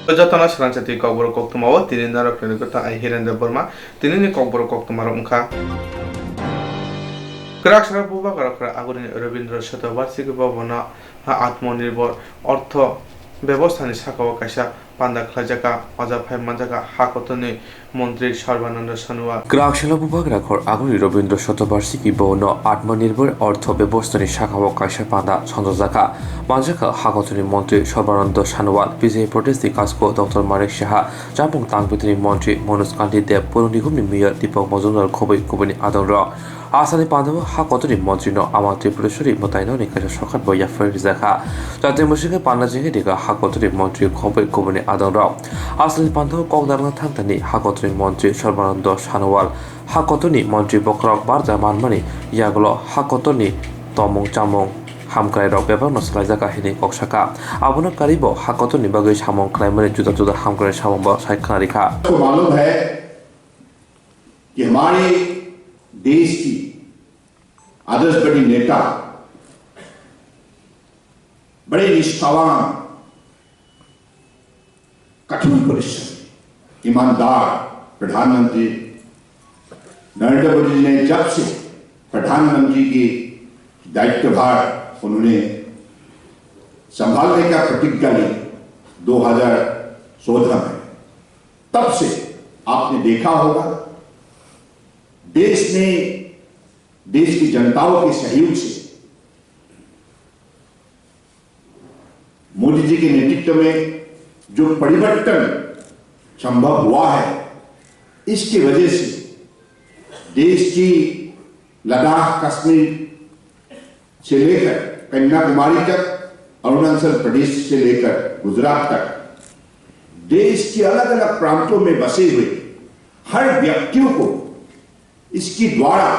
Jatana Sranchati Kobor Koktumawa, Tinina Klinikota, I hear in the Burma, Tinini Kobor Koktumarumka. Krakshara Buba Karakra, Agurin Rabindra Shatavarsi Babona, Atmonibor, Ortho, Bebostan Sakawakasha, Panda Klajaka, Azapai Manjaka, Hakotoni, Montri Sharvananda Sanua. Krakshara Buba Krakor, Aguri Rabindra Shatavarsi Bono, Atmonibor, Ortho Bebostani Sakawakasha Panda, Sondozaka, Manjaka, Hakotoni Montri Sharvananda Sanua, Pizzi Protesti Casco, Dr. Marek Shaha, Japong Tang between Montri, Monus Candide, Purunigumi Mia, Tipo Mozunal Kobe Kubini Adonra. Asani Pandava Hakotoni Montrino Amati Purusuri Motaino Nika Shokat Boya Ferizaka. Jati Mushika Panajiga Hakotoni Montri Kobe Kubani Adonra. Asani Pandava Kogdarna Tantani Hakotoni Montri Sharmanando Shanawal. Hakotoni Montri Bokrok Barja Manmani Yaglo Hakotoni Tomong Chamong Hamkrai Rock Pepper Noslazaka Hini Kokshaka. Abuna Karibo Hakotoni Baggage Hamon Climate Juda to the Hamkrai Shamamba Saikarika. मालूम है कि हमारे देश की आदर्श बड़ी नेता बड़े निष्ठावान कठिन परिश्रमी ईमानदार प्रधानमंत्री नरेंद्र मोदी जी ने जब से प्रधानमंत्री की दायित्वभार उन्होंने संभालने का प्रतिज्ञा ली 2014 में, तब से आपने देखा होगा देश ने देश की जनताओं के सहयोग से मोदी जी के नेतृत्व में जो परिवर्तन संभव हुआ है, इसकी वजह से देश की लद्दाख कश्मीर से लेकर कन्याकुमारी तक, अरुणाचल प्रदेश से लेकर गुजरात तक देश के अलग अलग प्रांतों में बसे हुए हर व्यक्तियों को इसकी द्वारा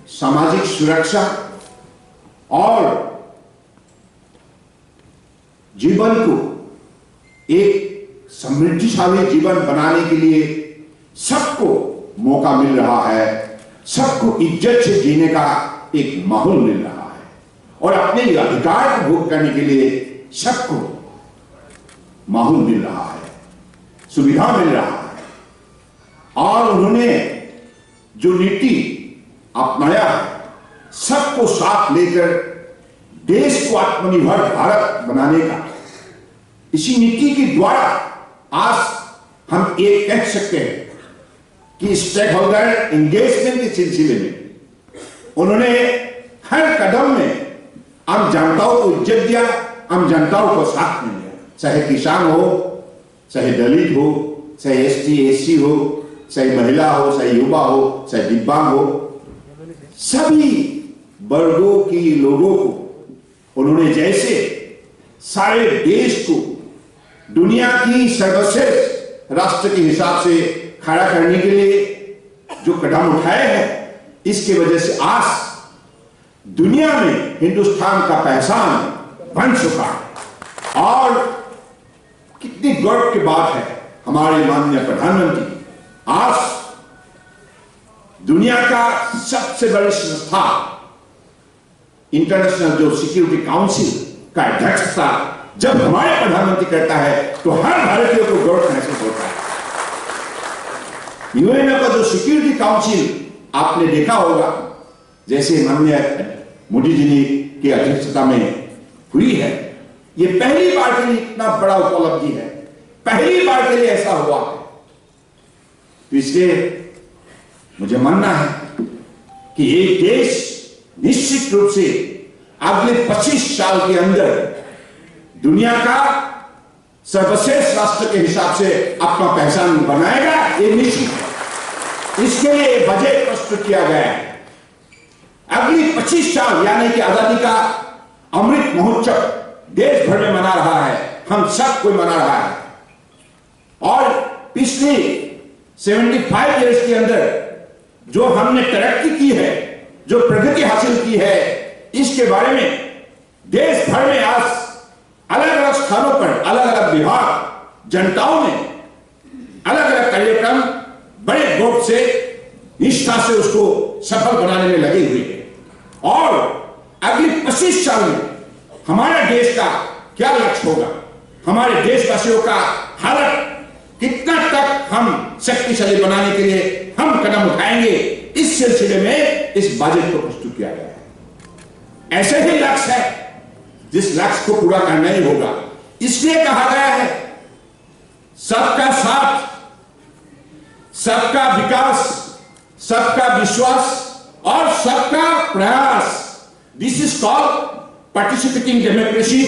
सामाजिक सुरक्षा और जीवन को एक समृद्धिशाली जीवन बनाने के लिए सबको मौका मिल रहा है, सबको इज्जत से जीने का एक माहौल मिल रहा है और अपने अधिकार को भोग करने के लिए सबको माहौल मिल रहा है, सुविधा मिल रहा है। और उन्होंने जो नीति अपनाया है, सबको साथ लेकर देश को आत्मनिर्भर भारत बनाने का, इसी नीति के द्वारा आज हम ये कह सकते हैं कि स्टेक होल्डर एंगेजमेंट के सिलसिले में उन्होंने हर कदम में आम जनताओं को इज्जत दिया, आम जनताओं को साथ में लिया, चाहे किसान हो, चाहे दलित हो, चाहे एसटी एससी हो, चाहे महिला हो, चाहे युवा हो, चाहे दिव्यांग हो, सभी वर्गों की लोगों को उन्होंने जैसे सारे देश को दुनिया की सर्वश्रेष्ठ राष्ट्र के हिसाब से खड़ा करने के लिए जो कदम उठाए हैं, इसकी वजह से आज दुनिया में हिंदुस्तान का पहचान बन चुका है। और कितनी गर्व की बात है, हमारे माननीय प्रधानमंत्री आज दुनिया का सबसे बड़ी संस्था इंटरनेशनल जो सिक्योरिटी काउंसिल का अध्यक्षता जब हमारे प्रधानमंत्री करता है तो हर भारतीय को गौरव महसूस होता है। यूएन का जो सिक्योरिटी काउंसिल आपने देखा होगा, जैसे माननीय मोदी जी की अध्यक्षता में हुई है, ये पहली बार के लिए इतना बड़ा उपलब्धि है, पहली बार के लिए ऐसा हुआ है। तो इसलिए मुझे मानना है कि एक देश निश्चित रूप से अगले 25 साल के अंदर दुनिया का सर्वश्रेष्ठ राष्ट्र के हिसाब से अपना पहचान बनाएगा, ये निश्चित है। इसके लिए बजट प्रस्तुत किया गया है। अगली 25 साल यानी कि आजादी का अमृत महोत्सव देश भर में मना रहा है, हम सब कोई मना रहा है। और पिछले 75 इयर्स के अंदर जो हमने तरक्की की है, जो प्रगति हासिल की है, इसके बारे में देश भर में आज अलग अलग स्थानों पर अलग अलग विभाग जनताओं ने अलग अलग कार्यक्रम बड़े गौर से निष्ठा से उसको सफल बनाने में लगे हुए हैं। और अगले 25 साल में हमारे देश का क्या लक्ष्य होगा, हमारे देशवासियों का हालत कितना तक हम शक्तिशाली बनाने के लिए हम कदम उठाएंगे, इस सिलसिले में इस बजट को प्रस्तुत किया गया है। ऐसे ही लक्ष्य है जिस लक्ष्य को पूरा करना ही होगा। इसलिए कहा गया है सबका साथ, सबका विकास, सबका विश्वास और सबका प्रयास। This is called participating democracy,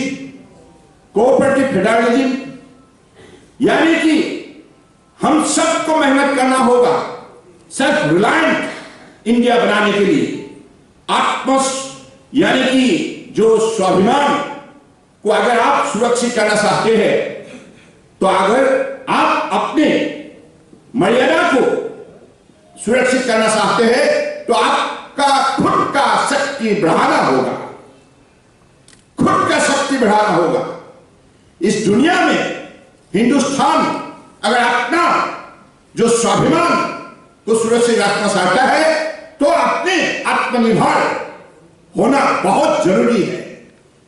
cooperative federalism. यानी कि हम सबको मेहनत करना होगा सेल्फ रिलायंट इंडिया बनाने के लिए। यानी कि जो स्वाभिमान को अगर आप सुरक्षित करना चाहते हैं, तो अगर आप अपने मर्यादा को सुरक्षित करना चाहते हैं, तो आपका खुद का शक्ति बढ़ाना होगा, खुद का शक्ति बढ़ाना होगा। इस दुनिया में हिंदुस्तान अगर अपना जो स्वाभिमान को सुरक्षित रखना चाहता है, तो अपने आत्मनिर्भर होना बहुत जरूरी है।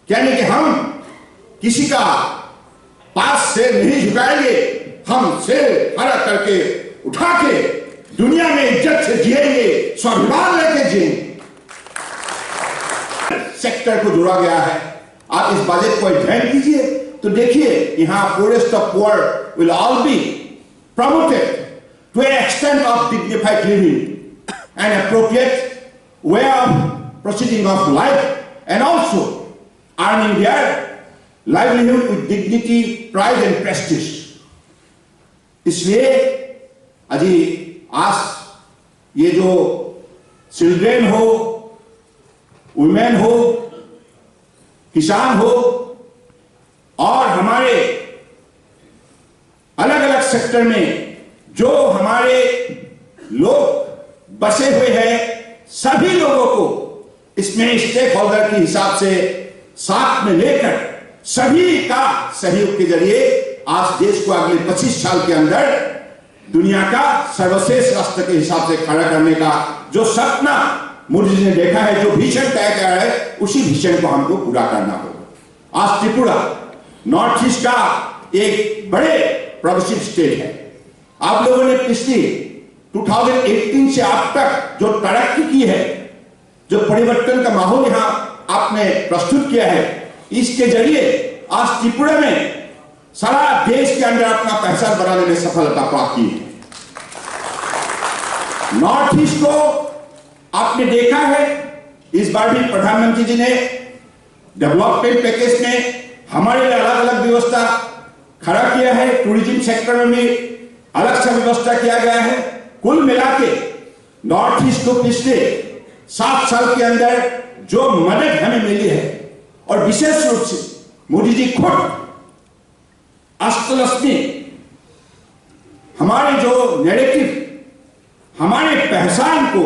यानी कि हम किसी का पास से नहीं झुकाएंगे, हम सिर खड़ा करके उठा के दुनिया में इज्जत से जिएंगे, स्वाभिमान लेके जिएंगे। सेक्टर को जोड़ा गया है। आप इस बजट को अध्ययन कीजिए तो देखिए यहां poorest of poor will all be promoted to an extent of dignified living and appropriate way of proceeding of life, and also earning their livelihood with dignity, pride and prestige. इसलिए अजी आज ये जो चिल्ड्रेन हो, women हो, किसान हो और हमारे अलग अलग सेक्टर में जो हमारे लोग बसे हुए हैं, सभी लोगों को इसमें स्टेक होल्डर के हिसाब से साथ में लेकर सभी का सहयोग के जरिए आज देश को अगले 25 साल के अंदर दुनिया का सर्वश्रेष्ठ राष्ट्र के हिसाब से खड़ा करने का जो सपना मोदी जी ने देखा है, जो विजन तय किया है, उसी विजन को हमको पूरा करना होगा। आज त्रिपुरा नॉर्थ ईस्ट का एक बड़े प्रोग्रेसिव स्टेट है। आप लोगों ने पिछली 2018 से अब तक जो तरक्की की है, जो परिवर्तन का माहौल यहां आपने प्रस्तुत किया है, इसके जरिए आज त्रिपुरा में सारा देश के अंदर अपना पहचान बनाने में सफलता प्राप्त की है। नॉर्थ ईस्ट को आपने देखा है, इस बार भी प्रधानमंत्री जी ने डेवलपमेंट पैकेज में हमारे लिए अलग अलग व्यवस्था खड़ा किया है। टूरिज्म सेक्टर में भी अलग सा व्यवस्था किया गया है। कुल मिला के नॉर्थ ईस्ट को पिछले 7 साल के अंदर जो मदद हमें मिली है, और विशेष रूप से मोदी जी खुद अष्टलक्ष्मी हमारे जो नैरेटिव, हमारे पहचान को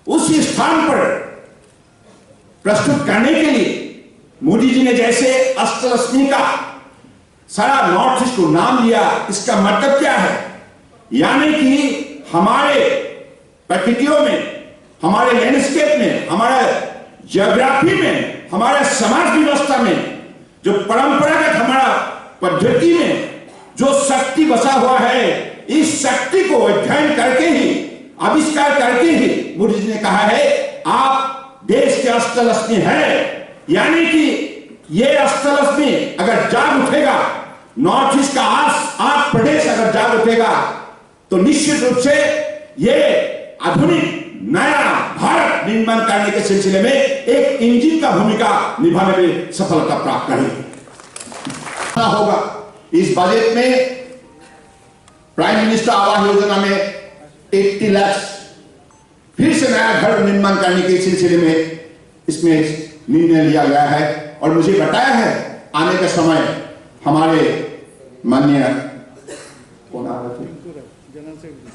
उस स्थान पर प्रस्तुत करने के लिए मोदी जी ने जैसे अष्टलक्ष्मी का सारा नॉर्थ ईस्ट को नाम लिया, इसका मतलब क्या है? यानी कि हमारे प्रकृतियों में, हमारे लैंडस्केप में, हमारे ज्योग्राफी में, हमारे समाज व्यवस्था में, जो परंपरागत हमारा पद्धति में जो शक्ति बसा हुआ है, इस शक्ति को अध्ययन करके ही, आविष्कार करके ही मोदी जी ने कहा है आप देश के अष्टलक्ष्मी है। यानी कि ये अष्टलक्ष्मी अगर जाग उठेगा, नॉर्थ ईस्ट का आठ प्रदेश अगर जाग उठेगा, तो निश्चित रूप से ये आधुनिक नया भारत निर्माण करने के सिलसिले में एक इंजन का भूमिका निभाने में सफलता प्राप्त करेगी। होगा इस बजट में प्राइम मिनिस्टर आवास योजना में 80 लाख फिर से नया घर निर्माण करने के सिलसिले में इसमें निर्णय लिया गया है। और मुझे बताया है आने का समय हमारे माननीय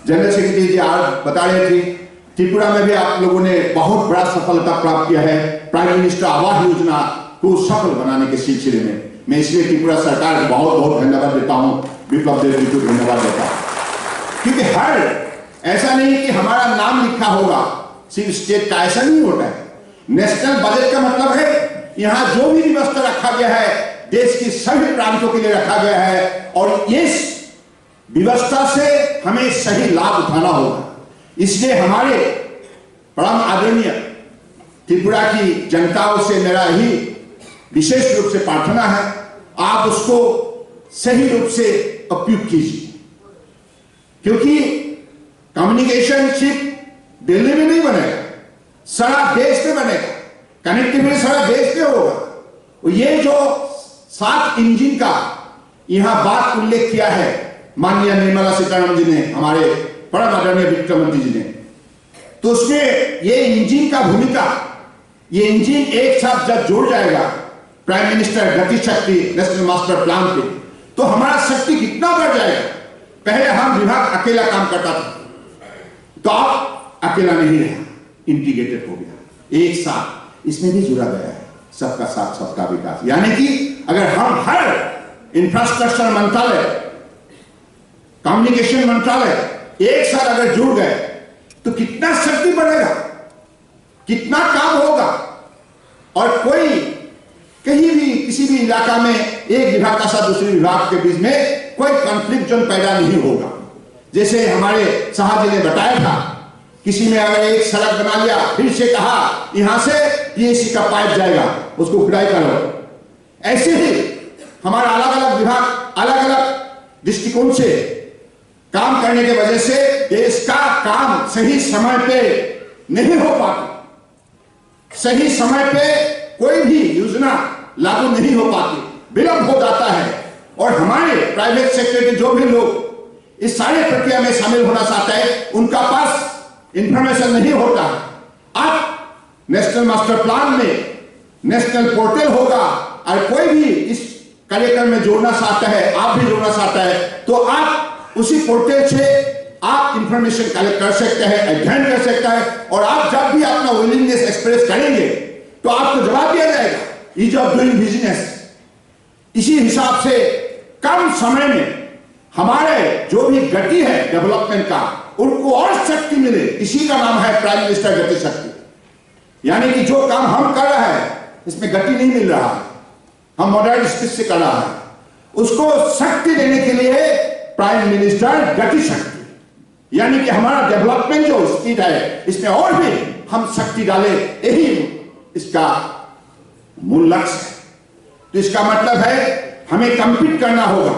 जनरल सेक्रेटरी जी आज बता रहे थे, त्रिपुरा में भी आप लोगों ने बहुत बड़ा सफलता प्राप्त किया है प्राइम मिनिस्टर आवास योजना को सफल बनाने के सिलसिले में। मैं इसलिए त्रिपुरा सरकार को बहुत बहुत धन्यवाद देता हूं, विप्लव देव जी को धन्यवाद देता हूं, क्योंकि हर ऐसा नहीं कि हमारा नाम लिखा होगा सिर्फ स्टेट का, ऐसा नहीं होता है। नेशनल बजट का मतलब है यहां जो भी व्यवस्था रखा गया है देश के सभी प्रांतों के लिए रखा गया है और इस व्यवस्था से हमें सही लाभ उठाना होगा। इसलिए हमारे परम आदरणीय त्रिपुरा की जनताओं से मेरा ही विशेष रूप से प्रार्थना है, आप उसको सही रूप से उपयोग कीजिए, क्योंकि कम्युनिकेशनशिप दिल्ली में नहीं बनेगा, सारा देश में बनेगा, कनेक्टिविटी सारा देश में होगा। और ये जो 7 इंजन का यहां बात उल्लेख किया है माननीय निर्मला सीतारमण जी ने, हमारे परम आदरणीय वित्त मंत्री जी ने, तो उसमें ये इंजन का भूमिका, ये इंजन एक साथ जब जुड़ जाएगा प्राइम मिनिस्टर गति शक्ति नेशनल मास्टर प्लान पे, तो हमारा शक्ति कितना बढ़ जाएगा। पहले हम विभाग अकेला काम करता था, तो अब अकेला नहीं रहा, इंटीग्रेटेड हो गया, एक साथ इसमें भी जुड़ा गया है सबका साथ सबका विकास। यानी कि अगर हम हर इंफ्रास्ट्रक्चर मंत्रालय, कम्युनिकेशन मंत्रालय एक साथ अगर जुड़ गए तो कितना शक्ति बढ़ेगा, कितना काम होगा, और कोई कहीं भी किसी भी इलाका में एक विभाग का साथ दूसरे विभाग के बीच में कोई कॉन्फ्लिक्ट जोन पैदा नहीं होगा। जैसे हमारे साहब जी ने बताया था, किसी ने अगर एक सड़क बना लिया, फिर से कहा यहां से पीएसी का पाइप जाएगा, उसको खुदाई करो। ऐसे ही हमारा अलग अलग विभाग अलग अलग दृष्टिकोण से काम करने की वजह से देश का काम सही समय पे नहीं हो पाता, सही समय पे कोई भी योजना लागू नहीं हो पाती, विलंब हो जाता है। और हमारे प्राइवेट सेक्टर के जो भी लोग इस सारे प्रक्रिया में शामिल होना चाहते हैं, उनका पास इंफॉर्मेशन नहीं होता। अब नेशनल मास्टर प्लान में नेशनल पोर्टल होगा, और कोई भी इस कार्यक्रम में जोड़ना चाहता है, आप भी जोड़ना चाहता है, तो आप उसी पोर्टल से आप इंफॉर्मेशन कलेक्ट कर सकते हैं, अध्ययन कर सकते हैं, और आप जब भी अपना विलिंगनेस एक्सप्रेस करेंगे तो आपको जवाब दिया जाएगा, ईज ऑफ डूइंग बिजनेस। इसी हिसाब से कम समय में हमारे जो भी गति है डेवलपमेंट का, उनको और शक्ति मिले, इसी का नाम है प्राइम मिनिस्टर गति शक्ति। यानी कि जो काम हम कर रहे हैं इसमें गति नहीं मिल रहा है, हम मॉडर्न स्पीड से कर रहा है, उसको शक्ति देने के लिए प्राइम मिनिस्टर गति शक्ति, यानी कि हमारा डेवलपमेंट जो स्पीड है इसमें और भी हम शक्ति डालें, यही इसका मूल लक्ष्य है। तो इसका मतलब है हमें कंपीट करना होगा,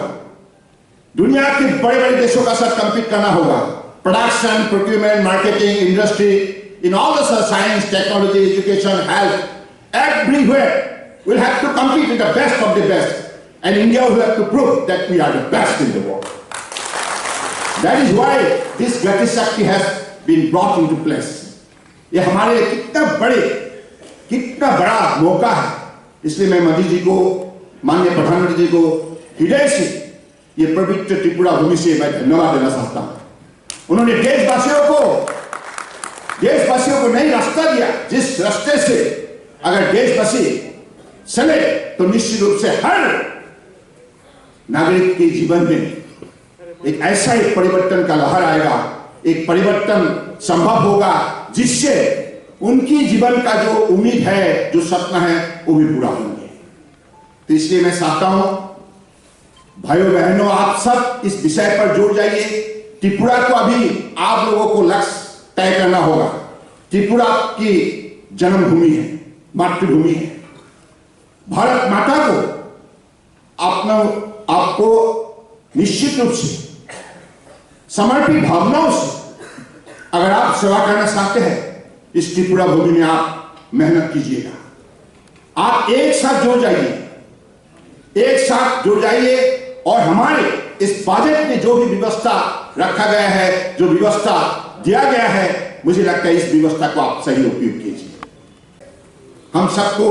दुनिया के बड़े बड़े देशों का साथ कंपीट करना होगा, production, procurement, marketing, industry, in all the science, technology, education, health, everywhere we'll have to compete with the best of the best, and India will have to prove that we are the best in the world. That is why this Gati Shakti has been brought into place. ये हमारे लिए कितना बड़ा मौका है। इसलिए मैं मोदी जी को, माननीय प्रधानमंत्री जी को हृदय से, ये पवित्र त्रिपुरा भूमि से मैं धन्यवाद देना चाहता हूं। उन्होंने देशवासियों को नई रास्ता दिया, जिस रास्ते से अगर देशवासी चले तो निश्चित रूप से हर नागरिक के जीवन में एक ऐसा एक परिवर्तन का लहर आएगा, एक परिवर्तन संभव होगा, जिससे उनकी जीवन का जो उम्मीद है, जो सपना है, वो भी पूरा होंगे। तो इसलिए मैं चाहता हूं भाइयों बहनों, आप सब इस विषय पर जुड़ जाइए। त्रिपुरा को अभी आप लोगों को लक्ष्य तय करना होगा। त्रिपुरा की जन्मभूमि है, मातृभूमि है। भारत माता को आपको निश्चित रूप से समर्पित भावनाओं से अगर आप सेवा करना चाहते हैं, इस त्रिपुरा भूमि में आप मेहनत कीजिएगा। आप एक साथ जुड़ जाइए और हमारे इस बजट में जो भी व्यवस्था रखा गया है, जो व्यवस्था दिया गया है, मुझे लगता है इस व्यवस्था को आप सही उपयोग कीजिए। हम सबको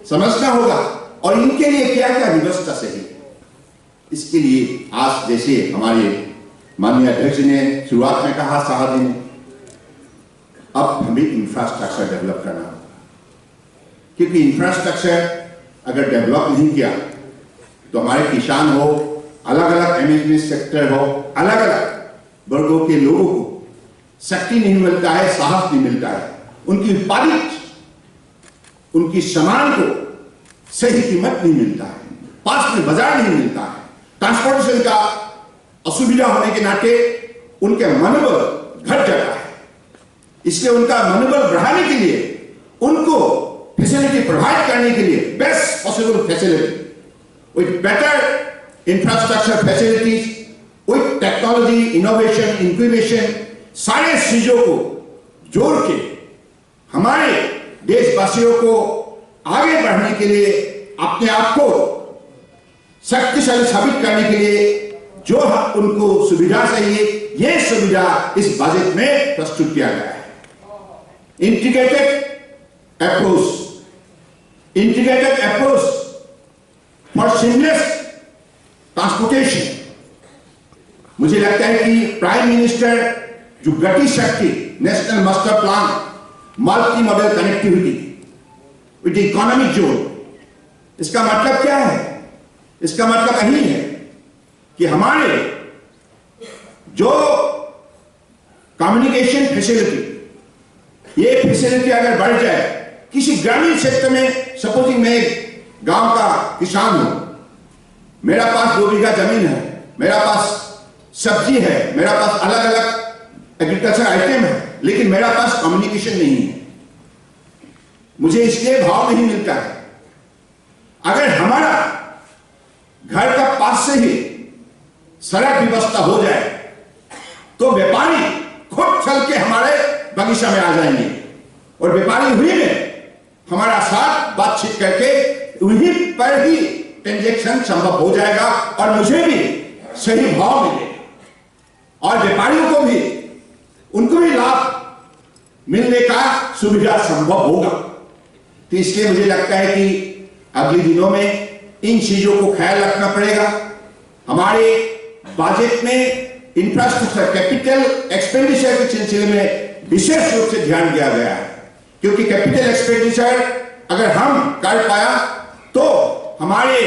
समझना होगा और इनके लिए क्या क्या व्यवस्था सही, इसके लिए आज जैसे हमारे माननीय अध्यक्ष ने शुरुआत में कहा, साहब ने, अब हमें इंफ्रास्ट्रक्चर डेवलप करना होगा, क्योंकि इंफ्रास्ट्रक्चर अगर डेवलप नहीं किया तो हमारे किसान हो, अलग अलग एमएसएमई सेक्टर हो, अलग अलग वर्गों के लोगों को शक्ति नहीं मिलता है, साहस नहीं मिलता है, उनकी उत्पादित, उनकी सामान को सही कीमत नहीं मिलता है, पास में बाजार नहीं मिलता है, ट्रांसपोर्टेशन का असुविधा होने के नाते उनके मनोबल घट जाता है। इसलिए उनका मनोबल बढ़ाने के लिए उनको फैसिलिटी प्रोवाइड करने के लिए best possible facility with better infrastructure facilities, with technology, innovation, incubation, सारे चीजों को जोड़ के हमारे देशवासियों को आगे बढ़ने के लिए, अपने आप को शक्तिशाली साबित करने के लिए जो उनको सुविधा चाहिए, ये सुविधा इस बजट में प्रस्तुत किया गया है। Integrated approach for seamless transportation. मुझे लगता है कि प्राइम मिनिस्टर जो गति शक्ति national master plan, multi modal connectivity with economic zone, इसका मतलब क्या है? इसका मतलब यही है कि हमारे जो कम्युनिकेशन फैसिलिटी, ये फैसिलिटी अगर बढ़ जाए किसी ग्रामीण क्षेत्र में, सपोजिंग मैं गांव का किसान हूं, मेरा पास 2 बीघा जमीन है, मेरा पास सब्जी है, मेरा पास अलग अलग एग्रीकल्चर आइटम है, लेकिन मेरा पास कम्युनिकेशन नहीं है, मुझे इसलिए भाव नहीं मिलता है। अगर हमारा घर का पास से ही सड़क व्यवस्था हो जाए तो व्यापारी खुद चल के हमारे बगीचा में आ जाएंगे और व्यापारी हुई में हमारा साथ बातचीत करके वहीं पर ही ट्रांजैक्शन संभव हो जाएगा और मुझे भी सही भाव मिलेगा और व्यापारियों को भी, उनको भी लाभ मिलने का सुविधा संभव होगा। तो इसलिए मुझे लगता है कि अगले दिनों में इन चीजों को ख्याल रखना पड़ेगा। हमारे बजट में इंफ्रास्ट्रक्चर कैपिटल एक्सपेंडिचर के सिलसिले में विशेष रूप से ध्यान दिया गया है, क्योंकि कैपिटल एक्सपेंडिचर अगर हम कर पाया तो हमारे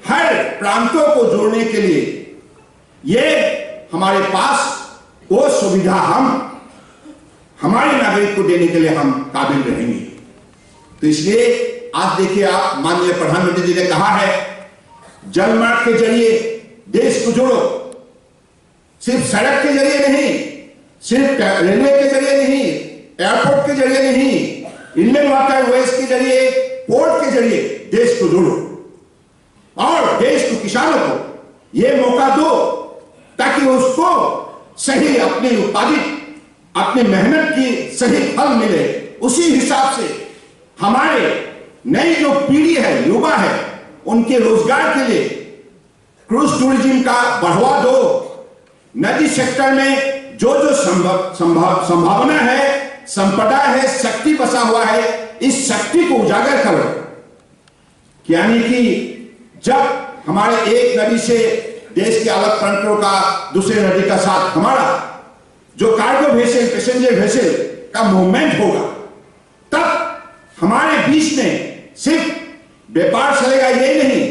हर प्रांतों को जोड़ने के लिए ये हमारे पास वो सुविधा हम हमारे नागरिक को देने के लिए हम काबिल रहेंगे। तो इसलिए आज देखिए, आप माननीय प्रधानमंत्री जी ने कहा है जल मार्ग के जरिए देश को जोड़ो, सिर्फ सड़क के जरिए नहीं, सिर्फ रेलवे के जरिए नहीं, एयरपोर्ट के जरिए नहीं, इंडियन वाटरवेज के जरिए, पोर्ट के जरिए देश को जोड़ो और देश को, किसानों को यह मौका दो ताकि उसको सही अपनी उत्पादित, अपनी मेहनत की सही फल मिले। उसी हिसाब से हमारे नई जो पीढ़ी है, युवा है, उनके रोजगार के लिए क्रूज टूरिज्म का बढ़ावा दो। नदी सेक्टर में जो जो संभावना है, संपदा है, शक्ति बसा हुआ है, इस शक्ति को उजागर करो। यानी कि जब हमारे एक नदी से देश के अलग प्रांतों का दूसरे नदी का साथ हमारा जो कार्गो वेसल, पैसेंजर वेसल का मूवमेंट होगा, तब हमारे बीच में सिर्फ व्यापार चलेगा ये नहीं,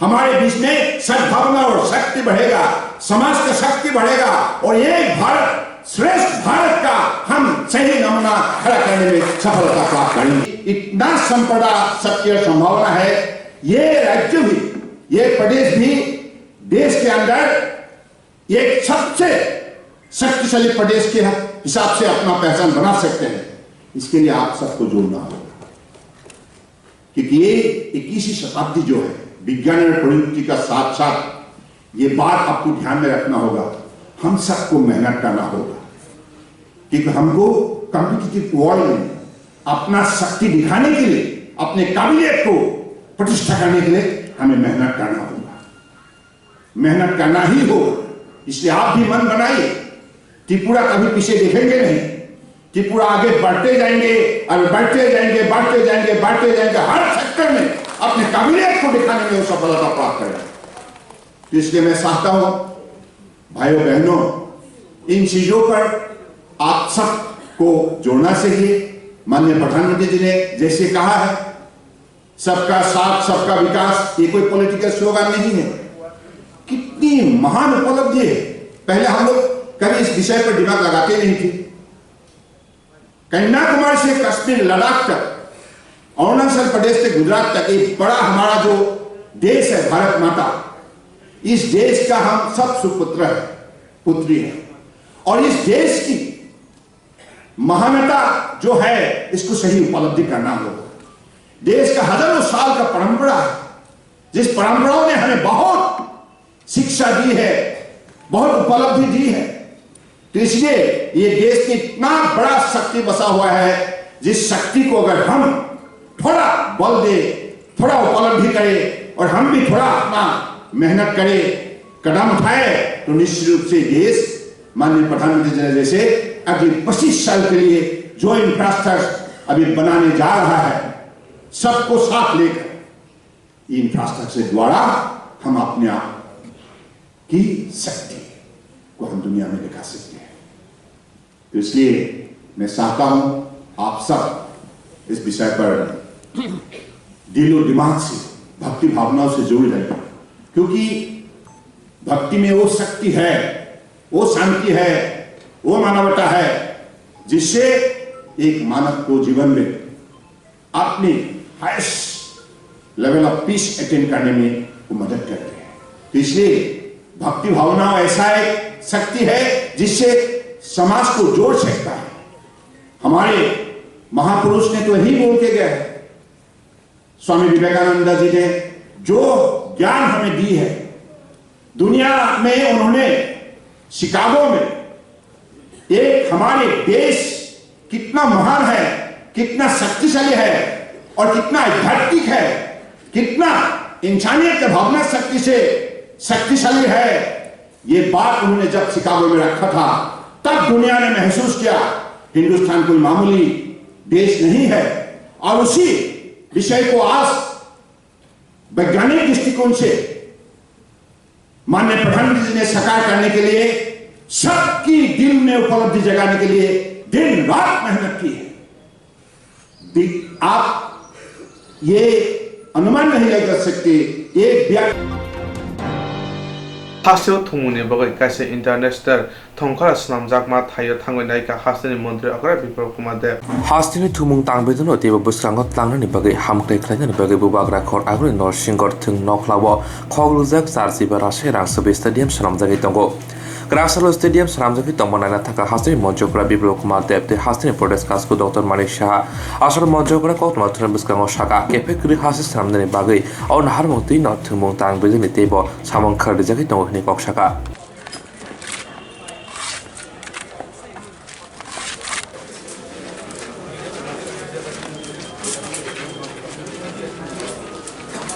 हमारे बीच में सद्भावना और शक्ति बढ़ेगा, समाज का शक्ति बढ़ेगा और एक भारत श्रेष्ठ भारत का हम सही नमूना खड़ा करने में सफलता प्राप्त करेंगे। इतना संपदा शक्ति और संभावना है, ये राज्य भी, ये प्रदेश भी देश के अंदर एक सबसे शक्तिशाली प्रदेश के हिसाब से अपना पहचान बना सकते हैं। इसके लिए आप सबको जोड़ना होगा, क्योंकि ये 21वीं शताब्दी जो है, विज्ञान और प्रयुक्ति का साथ साथ ये बात आपको ध्यान में रखना होगा, हम सबको मेहनत करना होगा, क्योंकि हमको कॉम्पिटिटिव वर्ल्ड में अपना शक्ति दिखाने के लिए, अपने काबिलियत को प्रतिष्ठा करने के लिए हमें मेहनत करना होगा, मेहनत करना ही होगा। इसलिए आप भी मन बनाइए, त्रिपुरा कभी पीछे देखेंगे नहीं, त्रिपुरा आगे बढ़ते जाएंगे और बढ़ते जाएंगे, बढ़ते जाएंगे, बढ़ते जाएंगे, हर सेक्टर में अपने काबिलियत को दिखाने में सफलता प्राप्त करें। इसलिए मैं चाहता हूं भाइयों बहनों, इन चीजों पर आप सबको जोड़ना चाहिए। माननीय प्रधानमंत्री जी ने जैसे कहा है, सबका साथ सबका विकास, ये कोई पॉलिटिकल स्लोगन नहीं है, कितनी महान उपलब्धि है। पहले हम लोग कभी इस विषय पर दिमाग लगाते नहीं थे। कन्याकुमारी से कश्मीर, लद्दाख तक, अरुणाचल प्रदेश से गुजरात तक एक बड़ा हमारा जो देश है भारत माता, इस देश का हम सब सुपुत्र है, पुत्री है, और इस देश की महानता जो है इसको सही उपलब्धि करना होगा। देश का हजारों साल का परंपरा है, जिस परंपराओं ने हमें बहुत शिक्षा दी है, बहुत उपलब्धि दी है, तो इसलिए ये देश में इतना बड़ा शक्ति बसा हुआ है, जिस शक्ति को अगर हम थोड़ा बल दे, थोड़ा उपलब्धि करें और हम भी थोड़ा अपना मेहनत करें, कदम उठाए, तो निश्चित रूप से देश माननीय प्रधानमंत्री जी जैसे अगले 25 साल के लिए जो इंफ्रास्ट्रक्चर अभी बनाने जा रहा है, सबको साथ लेकर इंफ्रास्ट्रक्चर द्वारा हम अपने आप की शक्ति को हम दुनिया में दिखा सकते हैं। तो इसलिए मैं चाहता हूं आप सब इस विषय पर दिलो दिमाग से, भक्ति भावनाओं से जुड़ रहे, क्योंकि भक्ति में वो शक्ति है, वो शांति है, वो मानवता है, जिससे एक मानव को जीवन में अपनी highest level of peace attain करने में वो मदद करते हैं। तो इसलिए भक्ति भावना ऐसा एक शक्ति है जिससे समाज को जोड़ सकता है। हमारे महापुरुष ने तो यही बोल के गए हैं, स्वामी विवेकानंद जी ने जो ज्ञान हमें दी है, दुनिया में उन्होंने शिकागो में एक हमारे देश कितना महान है, कितना शक्तिशाली है और कितना आध्यात्मिक है, कितना इंसानियत की भावना शक्ति से शक्तिशाली है, ये बात उन्होंने जब शिकागो में रखा था, तब दुनिया ने महसूस किया हिंदुस्तान कोई मामूली देश नहीं है। और उसी विषय को आज वैज्ञानिक दृष्टिकोण से माननीय प्रधानमंत्री जी ने साकार करने के लिए, सबकी दिल में उपलब्धि जगाने के लिए दिन रात मेहनत की है। आप ये अनुमान नहीं लगा सकते एक व्यक्ति हासिल थुमुनि बगै कासे इंटरनेशनल थंखरा स्नामजाकमा थायो थांगै नायका हासिलनि मन्त्री अग्रा बिप्लव कुमार देव हास्तिनि थुमुं तांबेदनो तेबो बुस्रांगत लांनानि बगै हामख्लै ख्लायनानि बगै बुबाग्रा खर आगुनि नरसिंगर थों नख्लावो खगलुजाक सारसिबा रासे रांसबे स्टेडियम सनामजागै दंगो ग्रासलो स्टेडियम सनामजागै दंबनायना थाका हास्तिनि मन्त्रकरा बिप्लव कुमार देव ते हास्तिनि प्रदेश कासको डॉक्टर मानिक शाह आसल मन्त्रकरा कौतमा थुन बुस्रांगो साका केफेक्रि हासि सनामनानि बगै औ नाहारमंत्री न थुमुं तांबेदनि तेबो सामं खरदिजागै दंगो हिनि कक्षाका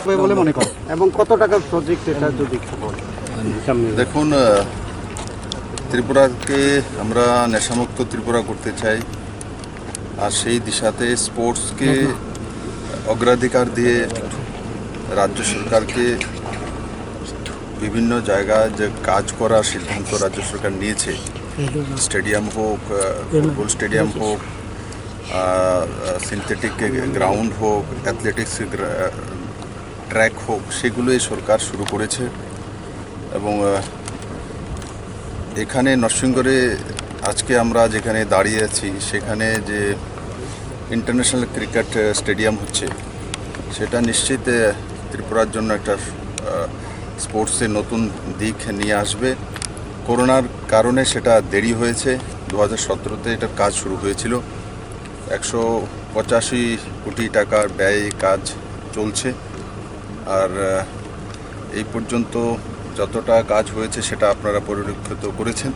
বলে মনে করেন এবং কত টাকার প্রজেক্ট এটা যদি সামনে দেখুন, ত্রিপুরাকে আমরা নেশামুক্ত ত্রিপুরা করতে চাই, আর সেই দিশাতে স্পোর্টসকে অগ্রাধিকার দিয়ে রাজ্য সরকারকে বিভিন্ন জায়গায় যে কাজ করার সিদ্ধান্ত রাজ্য সরকার নিয়েছে, স্টেডিয়াম হোক, ফুটবল স্টেডিয়াম হোক, সিনথেটিক গ্রাউন্ড হোক, অ্যাথলেটিক্স ট্র্যাক হোক, সেগুলো এই সরকার শুরু করেছে। এবং এখানে নরসিংগড়ে আজকে আমরা যেখানে দাঁড়িয়ে আছি, সেখানে যে ইন্টারন্যাশনাল ক্রিকেট স্টেডিয়াম হচ্ছে, সেটা নিশ্চিত ত্রিপুরার জন্য একটা স্পোর্টসের নতুন দিক নিয়ে আসবে। করোনার কারণে সেটা দেরি হয়েছে, 2017-তে এটার কাজ শুরু হয়েছিল। 185 কোটি টাকার ব্যয়ে কাজ চলছে, আর এই পর্যন্ত যতটা কাজ হয়েছে সেটা আপনারা পরিলক্ষিত করেছেন।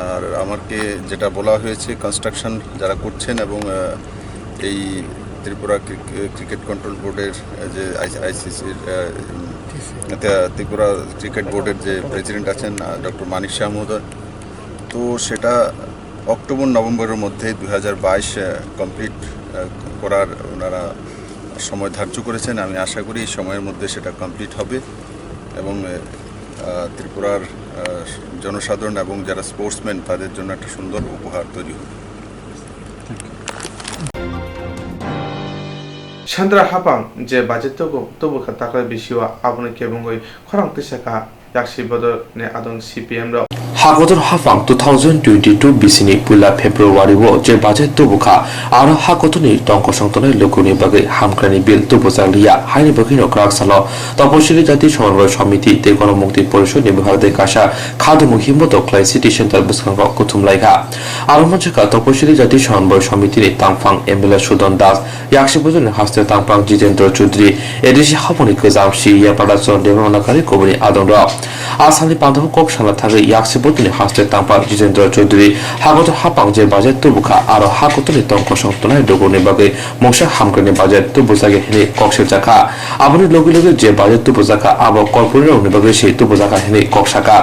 আর আমাকে যেটা বলা হয়েছে, কনস্ট্রাকশন যারা করছেন এবং এই ত্রিপুরা ক্রিকেট কন্ট্রোল বোর্ডের যে আইসিসির ত্রিপুরা ক্রিকেট বোর্ডের যে প্রেসিডেন্ট আছেন ডক্টর মানিক শাহ মহোদয়, তো সেটা অক্টোবর নভেম্বরের মধ্যে 2022 কমপ্লিট করার ওনারা সময় ধার্য করেছেন। আমি আশা করি এই সময়ের মধ্যে সেটা কমপ্লিট হবে এবং ত্রিপুরার জনসাধারণ এবং যারা স্পোর্টসম্যান তাদের জন্য একটা সুন্দর উপহার তৈরি হবে। Chandra Hapang je budget tobo takla bisiwa abune kebungoi khorang tisaka yakshi bodo ne adong CPM ro Hakotor Hafang 2022 bisini pula February wo je budget tubuka aro hakotoni tongko songtone lokuni bagai hamkrani bill tubuzaliya haini bagino krak salo তপশিলি জাতি সমন্বয় সমিতি তে গণমুক্তি পরিষদ নিবহারদে কাশা খাদমুখী মতো ক্লাই city centre বসখাঙ্গ কুথুমলাইগা আরমঞ্চকা তপশিলি জাতি সমন্বয় সমিতির তাংফাং MLA Sudan Das ইয়াকশি বজনের হাস্তে তাংফাং Jitendra Chowdhury ADC হাপনি গোজাম C ইয়াপাড়া জন দেবনাকারী কবনি আদন্ড আসামনি পান্ধব cock সালা থাকে ইয়াকশি বজনের হাস্তে তাংফাং জিতেন্দ্র চৌধুরী হাগত হাপাং যে বাজেট তুবুখা আরো হাগতনি তংক সংতনায় ডগুনি বাগে মশা হামগ্রনি বাজেট তুবুজাগে হেনে কক্সের জাখা আবনি লগে লগে যে বাজেট তুবুজাকা আবো কর্পোরেট অনুবাগে সেই তুবুজাকা হেনে ককসাকা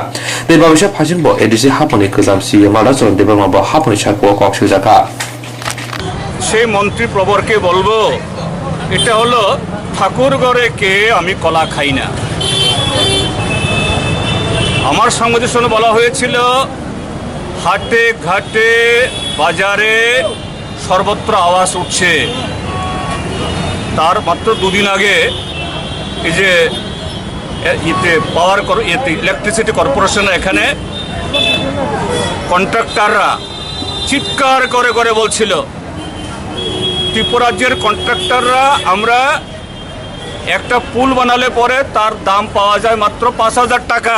দেবাবিসা ফাজিনব এডিসি হাপনি গোজাম সি ইয়াপাড়া জন দেবনাব হাপনি সাকো কক্সের জাখা সেই মন্ত্রী প্রবরকে বলবো এটা হলো ঠাকুরগড়ে কে আমি কলা খাই না। আমার সংবিধানে বলা হয়েছিল হাটে ঘাটে বাজারে সর্বত্র আওয়াজ উঠছে। তার মাত্র দুদিন আগে এই যে ইলেকট্রিসিটি কর্পোরেশন এখানে কন্ট্রাক্টররা চিৎকার করে করে বলছিল ত্রিপুরাজ্যের কন্ট্রাক্টররা আমরা একটা পুল বানালে পরে তার দাম পাওয়া যায় মাত্র 5,000 টাকা,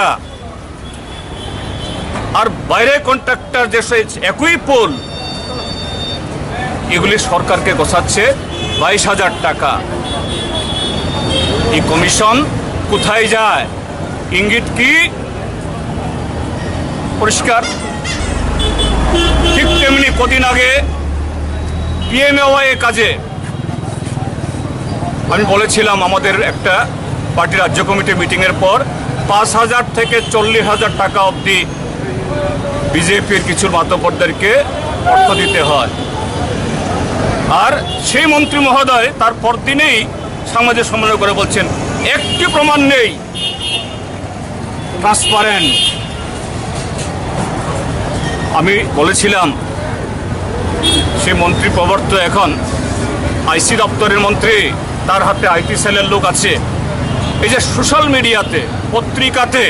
আর বাইরে কন্ট্রাক্টর যে একই পুল এগুলি সরকারকে গোছাচ্ছে 22,000 টাকা। এই কমিশন কোথায় যায়? ইঙ্গিত কি পরিষ্কার। ঠিক তেমনি কদিন আগে পিএমএওয়াই কাজে আমি বলেছিলাম আমাদের একটা পার্টি রাজ্য কমিটি মিটিংয়ের পর 5,000 থেকে 40,000 টাকা অবধি বিজেপির কিছু মাতব্বরদেরকে অর্থ দিতে হয়। আর সেই মন্ত্রী মহোদয় তার পরদিনেই সাংবাদিক সম্মেলন করে বলছেন একটি প্রমাণ নেই, ট্রান্সপারেন্ট। আমি বলেছিলাম সেই মন্ত্রী প্রবর্ত এখন আইসি দপ্তরের মন্ত্রী, তার হাতে আইটি সেলের লোক আছে। এই যে সোশ্যাল মিডিয়াতে পত্রিকাতে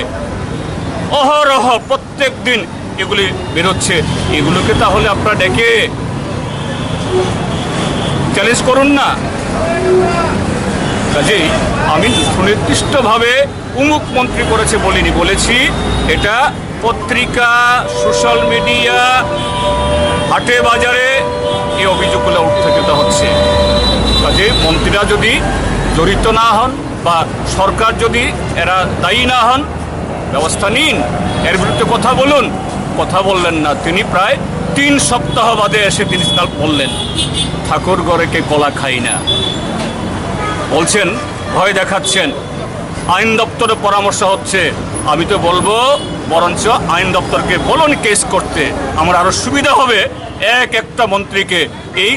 অহরহ প্রত্যেক দিন এগুলি বেরোচ্ছে, এগুলোকে তাহলে আপনারা ডেকে চ্যালেঞ্জ করুন না। কাজেই আমি সুনির্দিষ্টভাবে উমুক মন্ত্রী করেছে বলিনি, বলেছি এটা পত্রিকা সোশ্যাল মিডিয়া হাটে বাজারে এই অভিযোগগুলো উত্থাপিত হচ্ছে। কাজে মন্ত্রীরা যদি জড়িত না হন বা সরকার যদি এরা দায়ী না হন, ব্যবস্থা নিন, এর বিরুদ্ধে কথা বলুন। কথা বললেন না, তিনি প্রায় 3 সপ্তাহ বাদে এসে তিনি বললেন ঠাকুরগড়ে কে কলা খাই না। বলছেন ভয় দেখাচ্ছেন, আইন দপ্তরে পরামর্শ হচ্ছে। আমি তো বলবো বরঞ্চ আইন দপ্তরকে বলুন কেস করতে, আমার আরো সুবিধা হবে। একটা মন্ত্রীকে এই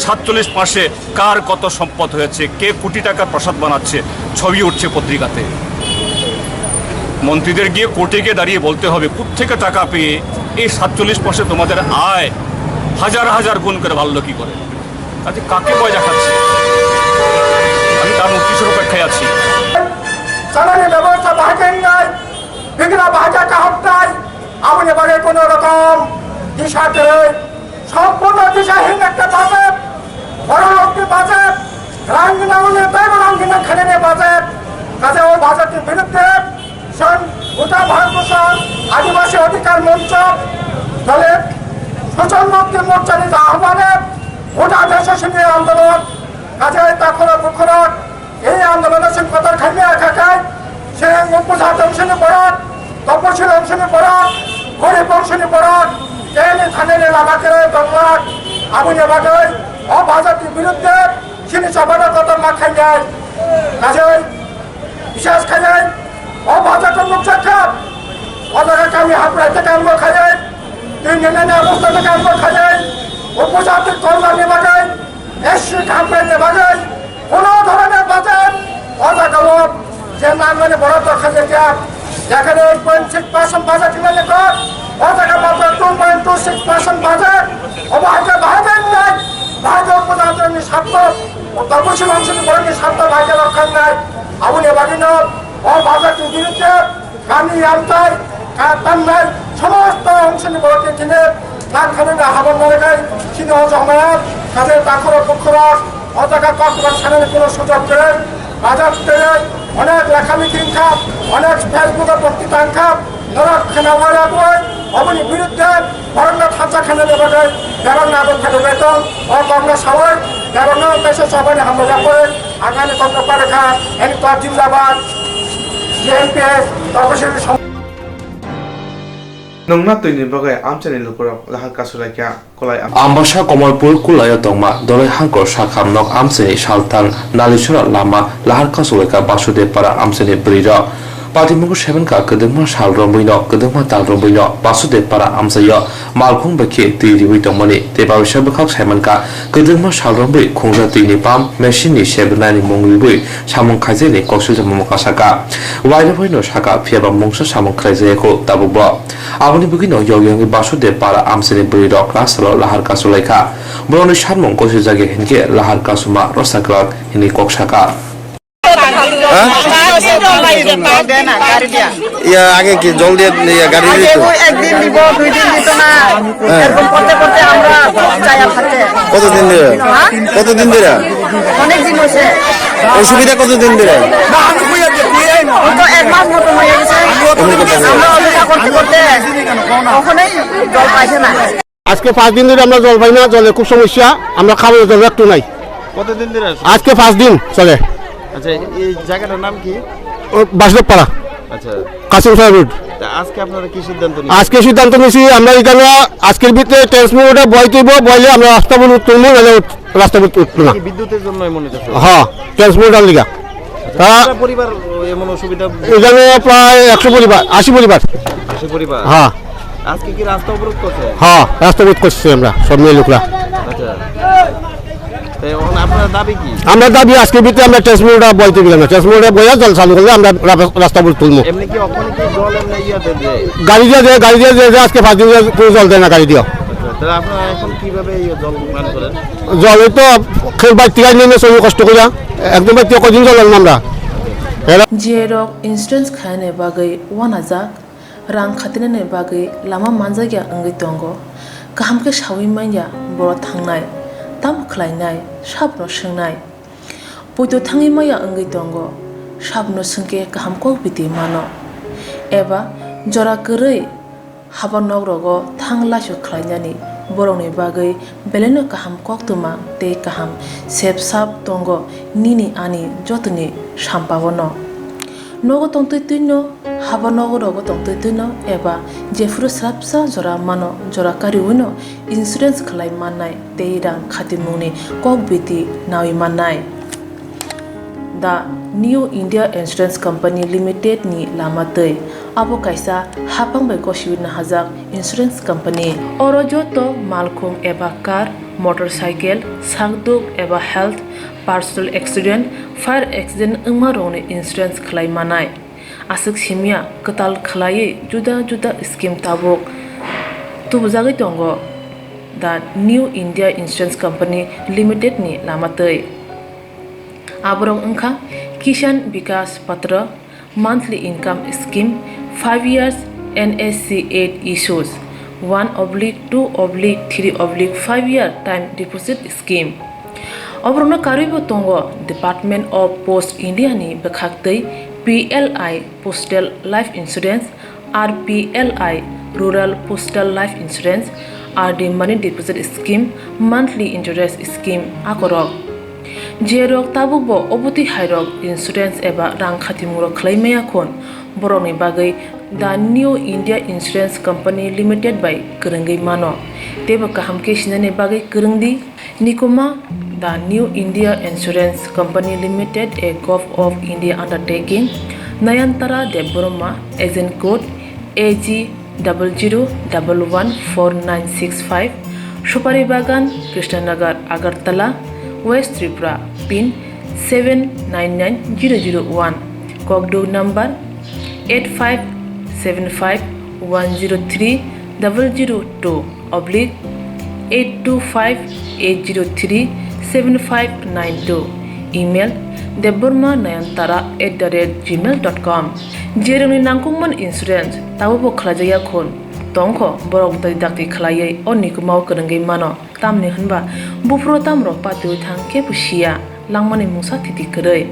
47 মাসে কার কত সম্পদ হয়েছে, কে কোটি টাকার প্রসাদ বানাচ্ছে, ছবি উঠছে পত্রিকাতে। মন্ত্রীদের গিয়ে কোর্টে গিয়ে দাঁড়িয়ে বলতে হবে কোত্থেকে টাকা পেয়ে এই 47 মাসে তোমাদের আয় হাজার হাজার গুণ করে বাড়লো কি করে। কাজে কাকে ভয় দেখাচ্ছে? আমি তার নোটিশের অপেক্ষায় আছি। জ্বালানি ব্যবস্থা বাহাকেন নাই, বিভিন্ন বাজারটা হত্যায় আপনি বলে কোনো রকম দিশাতে সম্পূর্ণ দিশাহীন একটা বাজেট, পরবর্তী বাজেট, রাঙ্গিনাউনে রাঙ্গিনা খেলে বাজেট। কাজে ওই বাজেটের বিরুদ্ধে গোটা ভারতবর্ষের আদিবাসী অধিকার মঞ্চ দলের সুজন মুক্তি মোর্চা নিতে আহ্বানে গোটা দেশে আন্দোলন। কাজে তখন মুখরক এই আন্দোলনের কথা খাইয়ে একাকায় সে উপজাত অংশনী পড়াক, তপশিল অংশনী পড়াক, গরিব অংশনী পড়াক, এনে থানে লাভাকে দরকার আগুনে বাগায় অবাজাতির বিরুদ্ধে তিনি সবাই কত মা খাই যায়। কাজে বিশেষ খাই অবাজাতের মুখ সাক্ষাৎ অনেকে আমি হাবড়া থেকে আনবো খাই, তিন দিনের অবস্থা থেকে আনবো খাই, উপজাতির কল্যাণী বাগায়, এসি কাম্পানি বাগায় কোনো ধরনের বাজেট অজাগত যে নাম মানে বড় দরকার যেখানে 8.6% বাজেট মিলে কর অজাগা মাত্র 2.26% বাজেট অবাহকে ভাইবেন নাই ভাইকে উপজাতির স্বার্থ ও তপশিল অংশের বড় স্বার্থ ভাইকে রক্ষা নাই। আগুনে বাগিন ও বাজেটের বিরুদ্ধে গান্ধী আনতাই কাতান্নার সমস্ত অংশ নিবকে কিনে লাখানের হাবন নরকায় সিংহ জমায়াত তাদের তাখর পক্ষরা অজাকা কক্সবাজার সানের কোনো সুযোগ করে বাজার থেকে অনেক লেখালেখি খাপ অনেক ফেসবুকে বক্তৃতা খাপ নরখানা মারা বই অবনি বিরুদ্ধে বরঙ্গা খাঁচা খানে দেবে বেরং আগুন খাটে বেতন ও কংগ্রেস সবাই বেরং দেশে সবাই হামলা করে আগামী কংগ্রেস রেখা এর জিন্দাবাদ CNPS তপশিলি nongna tuini bagai amchani lukurok lahar kasulaikia kolai Ambasha Komalpur Kulaya Tongma Dolai Hankor Shakham Nok Amseni Shaltang Nalishura Lama Lahar Kasuleka Basude Para Amseni Brira Patimuku Shevenka Kedema Shal Rombino Kedema Tal Rombino Basude Para Amsaya Malkung Beke Tiri Tomani Teba Shabakak Shemanka Kedema Shal Rombi Kungja Tini Pam Meshini Shebenani Mongribu Shamon Kazeni Kosuja Momokasaka Waidavino Shaka Fiaba Mongsa Shamon Kazeko Tabuba Aboni Bugino Yogi Basude Para Amseni Brira Klasalo Lahar Kasuleka Broni Shamon Kosujage Henke Lahar Kasuma Rosakak Hini Kokshaka ইয়া আগে কি জল দিয়ে গাড়ি দিত একদিন দিব 2 দিন দিত না এরকম করতে করতে আমরা চাইয়া থাকে কতদিন ধরে অনেক দিন হয়েছে অসুবিধা কতদিন ধরে তো এক মাস মতো হয়ে গেছে আমরা অপেক্ষা করতে করতে কখনোই জল পাইছে না আজকে 5 দিন ধরে আমরা জল পাই না, জলের খুব সমস্যা, আমরা খাবার জল একটু নাই। কতদিন ধরে আজকে 5 দিন চলে। আচ্ছা এই জায়গাটার নাম কি? বাসদেবপাড়া, আচ্ছা কাসিম সাহেব রোড। আজকে আপনারা কি সিদ্ধান্ত আজকে সিদ্ধান্ত নিয়েছি আমরা এখানে আজকের ভিতরে ট্রান্সমিটারে বই তুলব, বইলে আমরা রাস্তা বল তুলবো, নাহলে রাস্তা বল উঠবো না। বিদ্যুতের জন্য এমন এটা হ্যাঁ, ট্রান্সমিটার লিগা। পরিবার এমন অসুবিধা এখানে প্রায় 100 পরিবার, 80 পরিবার। 80 পরিবার। হ্যাঁ আজকে কি রাস্তা অবরোধ করছে? হ্যাঁ, রাস্তা অবরোধ করছি আমরা সব মিলে লোকরা। আচ্ছা তাই এখন আপনার দাবি কি? আমরা দাবি আজকের ভিতরে আমরা ট্রান্সমিটার বই তুলব না, ট্রান্সমিটার বইয়া জল চালু করলে আমরা রাস্তা বল তুলবো। এমনি কি ওখানে কি জল এমনি ইয়াতে দেয়? গাড়ি দিয়ে আজকে 5 দিন কোনো জল দেয় না গাড়ি দিয়ে। তাহলে আপনারা এখন কিভাবে জল পান করেন? জল তো খেল বাইতে নিয়ে চলি কষ্ট করে, একদম বাইতে কদিন জল আমরা। Jerok insurance khane bagai wanajak rang khatinane bagai lama manjagya angai tongo kaham ke shawi manya boro thangnai tam khlainai sabno swngnai poito thangi maya angai tongo sabno sungke kaham ko biti mano eba jora korei habanok rogo thangla su khlainani boroni bagai beleno kaham koktuma te kaham sep sap tongo nini ani jotuni sampabono nogo tongtoi tuino haba nogo rogo tongtoi tuino eba jefru srapsa jora mano jora kariuno insurance khlai manai teirang khatimuni kokbiti nawi manai the New India Insurance Company Limited ni lamatei abo kaisa hapang bai koshiwina hajak insurance company oro joto malkhung eba car motorcycle sangduk eba health personal accident fire accident umarone insurance khlai manai asuk simia katal khlai juda juda scheme tabok tubujagi tongo the New India Insurance Company Limited ni lamatei abrong angkha Kishan Vikas Patra monthly income scheme 5 years NSC 8 issues 1/2/3/5 year time deposit scheme obrona karibo tongo Department of Post India ni bekhaktei PLI Postal Life Insurance RPLI Rural Postal Life Insurance RD Money Deposit Scheme monthly interest scheme akorok Jerok tabubo obuti hairok insurance eba rang khatimuro khlaimaya khon boroni bagai the New India Insurance Company Limited by Kurungai mano teba kaham ke sinane bagai kurungdi nikoma the New India Insurance Company Limited a Gov of India undertaking Nayantara Deborma agent code AG 00114965 Shupari Bagan Krishnanagar Agartala West Tripura pin 799001 Kogdo number 85751002/825-803-7592 email debormanayantara@gmail.com Jeremy nangkungman insurance tabu bo khlajaya khon tongkho borok dai dakti khlaiye onni kumau kanangai mano tamni hanba bufro tamro patui thang ke pusia langmani musa titi krei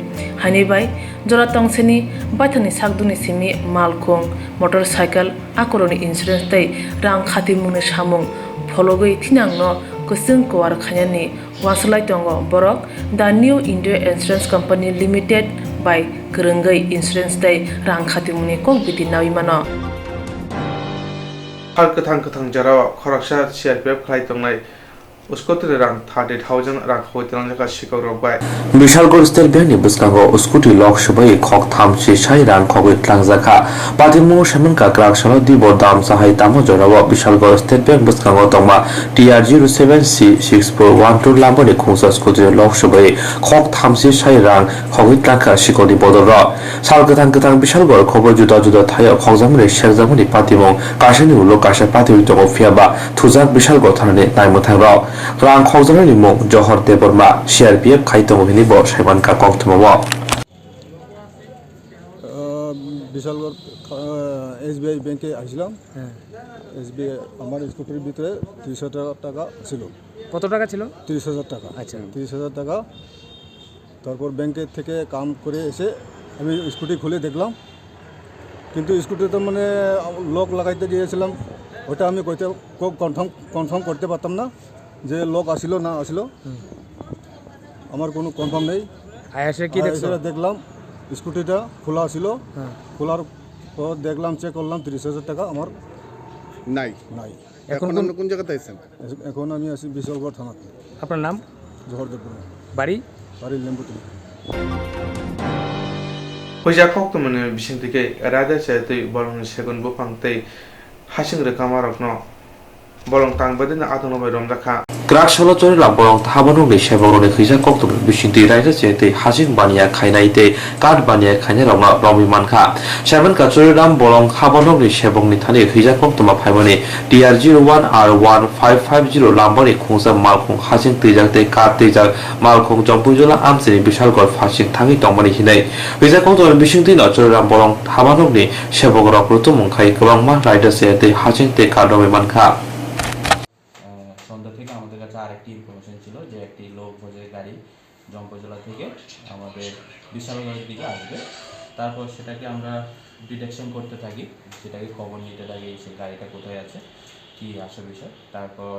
hani bai jora tongseni baithani sakduni simi malkhung motorcycle akoroni insurance tai rang khati mune samung phologoi thinangno kusung kwar khanyani waslai tongo borok the new India Insurance Company Limited by Kerengai Insurance tai rang khati mune kong biti nawi mano har kathang jarawa khoraksa CRPF khlai tongnai uskotri rang 30,000 rang hoitan jaka sikau rokbai Bishalgarh state ব্যাংকনি বুসকাঙ্গ scooty লোকসভায় খক থামছে সাই রাং খগৈ ত্লাংজাখা পাতিমু সামনকা গ্রাকশাল দিব দাম সাহাই তামো জরাও বিশালগড় স্টেট ব্যাংক বুসকাঙ্গ তংমা TR07C6412 লাম্বনি খুংসা স্কুটি লোকসভায় খক থামছে সাই রাং খগৈ ত্লাংখা সিকনি বদর সালগথাং বিশালগড় খবর জুদা জুদা থায় খকজামনি শেরজামনি পাতিমু কাশানি উলো কাশা পাতিউ জগ ফিয়াবা থুজাক বিশালগড় থানানি নাইমথাং রাং খকজামনি মুখ জহর দেববর্মা CRPF খাইতং অভিনিব সাইমান কা কক্তমব বিশালগড় SBI ব্যাংকে আসলাম SBI আমার স্কুটির ভিতরে 30,000 টাকা ছিল কত টাকা ছিল 30,000 টাকা আচ্ছা 30,000 টাকা তারপর ব্যাংকের থেকে কাম করে এসে আমি স্কুটি খুলে দেখলাম কিন্তু স্কুটিতে মানে লক লাগাইতে দিয়েছিলাম ওটা আমি কইতে কনফার্ম করতে পারতাম না যে লক আসিল না আসিল আমার কোনো কনফার্ম নেই আয়াসে কি দেখছো দেখলাম স্কুটিটা খোলা ছিল খোলার পর দেখলাম চেক করলাম 30,000 টাকা আমার নাই এখন কোন জায়গাতে আছেন এখন আমি আছি বিশালগড় থানাতে আপনার নাম জহরদেবপুর বাড়ি লেম্বুতুলি hoja koktomani bisingtike rada chaitei bolong segun bupang tei hasing rekamarokno bolong tangbadina atonobai romjakha গ্রাকশালা চরেলা বরং হাবানুগনি সেবগনি খিজা কক্তম বিশিংতি রাইজা চেতে হাজিং বানিয়া খাইনাইতে কাঠ বানিয়া খাইনা রংনা রমি মানখা সেমন কাচরিরাম বরং হাবানুগনি সেবগনি থানে খিজা কক্তমা ফাইমানে TR01R1550 লাম্বারে খুংসা মালখং হাজিং তেজাতে কাঠ তেজাক মালখং জম্পুজলা আমসেনি বিশালগড় ফাসিং থাঙি তংমানি হিনাই খিজা কক্তম বিশিংতি নচরিরাম বরং হাবানুগনি সেবগরা প্রথম খাই গোবাংমা রাইজা চেতে হাজিং তে কাঠ রমি মানখা সন্ধ্যা থেকে আমাদের কাছে আরেকটি ইনফরমেশন ছিল যে একটি লো ভোজের গাড়ি জম্পজলা থেকে আমাদের বিশালগড়ের দিকে আসবে তারপর সেটাকে আমরা ডিটেকশন করতে থাকি সেটাকে খবর নিতে থাকি সেই গাড়িটা কোথায় আছে কি আসে বিষয় তারপর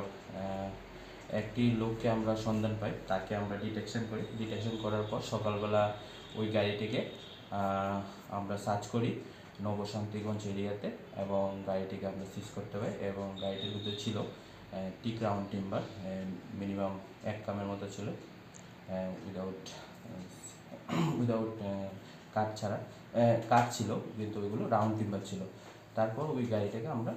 একটি লোককে আমরা সন্ধান পাই তাকে আমরা ডিটেকশন করার পর সকালবেলা ওই গাড়িটিকে আমরা সার্চ করি নবশান্তিগঞ্জ এরিয়াতে এবং গাড়িটিকে আমরা সিজ করতে পাই এবং গাড়িটির ভিতরে ছিল টিক রাউন্ড টিম্বার মিনিমাম 1 কামের মতো ছিল উইদাউট কাঠ ছাড়া কাঠ ছিল কিন্তু ওইগুলো রাউন্ড টিম্বার ছিল তারপর ওই গাড়িটাকে আমরা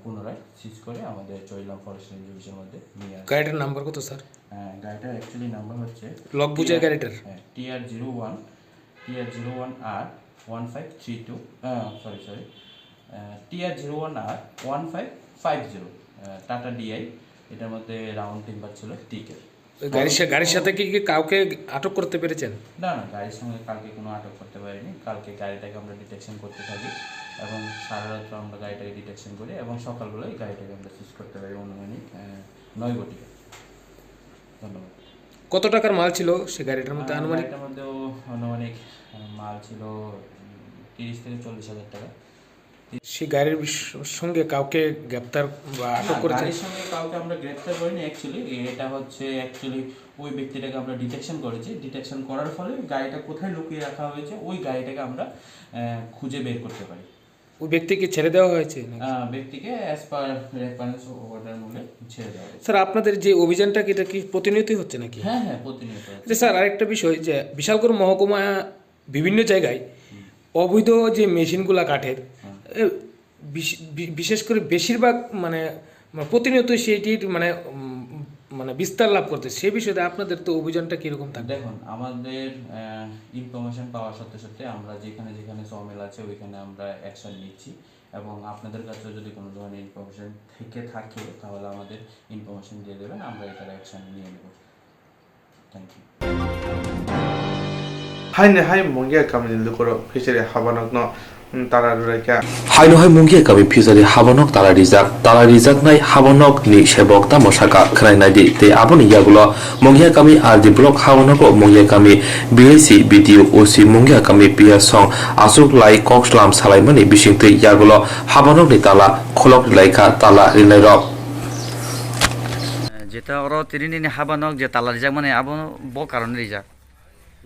পুনরায় সিজ করে আমাদের চৈলাম ফরেস্ট রেঞ্জ অফিসের মধ্যে নিয়ে আসি গাড়িটার নাম্বার কত স্যার গাড়িটার অ্যাকচুয়ালি নাম্বার হচ্ছে লক বুঝার গাড়িটার TR01R 1532 sorry TR01R 1550 tata DI এটার মধ্যে রাউন্ড টিম্বার ছিল টিকের গাড়ির সাথে কি কাউকে আটক করতে পেরেছেন না গাড়ির সঙ্গে কালকে কোনো আটক করতে পারিনি কালকে গাড়িটাকে আমরা ডিটেকশন করতে থাকি এবং সারা রাত্র আমরা গাড়িটাকে ডিটেকশন করি এবং সকালবেলায় গাড়িটাকে আমরা সিজ করতে পারি অনুমানিক 9 কোটিকে ধন্যবাদ কত টাকার মাল ছিল সে গাড়িটার মধ্যে গাড়িটার মধ্যেও অনুমানিক মাল ছিল 30 থেকে 40,000 টাকা সেই গাড়ির সঙ্গে কাউকে গ্রেপ্তার বা আটক করেছে গাড়ির সঙ্গে কাউকে আমরা গ্রেপ্তার করিনি এটা হচ্ছে ওই ব্যক্তিটাকে আমরা ডিটেকশন করেছি ডিটেকশন করার ফলে গাড়িটা কোথায় লুকিয়ে রাখা হয়েছে ওই গাড়িটাকে আমরা খুঁজে বের করতে পারি ওই ব্যক্তিকে ছেড়ে দেওয়া হয়েছে ব্যক্তিকে অ্যাজ পার রেফারেন্স অর্ডার মূলে ছেড়ে দেওয়া হয়েছে স্যার আপনাদের যে অভিযানটা এটা কি প্রতিনিয়তই হচ্ছে নাকি হ্যাঁ প্রতিনিয়ত আচ্ছা স্যার আরেকটা বিষয় যে বিশালগড় মহকুমা বিভিন্ন জায়গায় অবৈধ যে মেশিনগুলা কাঠের বিশেষ করে বেশিরভাগ মানে প্রতিনিয়ত সেইটির মানে বিস্তার লাভ করতে সেই বিষয়ে আপনাদের তো অভিযানটা কীরকম থাকে দেখুন আমাদের ইনফরমেশন পাওয়ার সাথে সাথে আমরা যেখানে সমিল আছে ওইখানে আমরা অ্যাকশন নিচ্ছি এবং আপনাদের কাছে যদি কোনো ধরনের ইনফরমেশন থেকে থাকে তাহলে আমাদের ইনফরমেশন দিয়ে দেবেন আমরা এটার অ্যাকশন নিয়ে নেব thank you Heine high মঙ্গিয়া Kaminey লুকরো ফিচারে হাবানগ্ন তারা রুরাইকা হাইনো হাই মুঙ্গিয়া কামি ফিউজারি হাবনক তালা রিজাক নাই হাবনক ni sebok ta mosaka khnai nai di te aboni yagulo mungia kami ar di blok habono ko mungia kami BAC BDO OC mungia kami pia song asuk lai kokslam salai mani bising te yagulo habono ni tala kholok laika tala rinai rok যেটা ওরা তিরিনি হাবানক যে তালা রিজাক মানে আবো ব কারণে রিজাক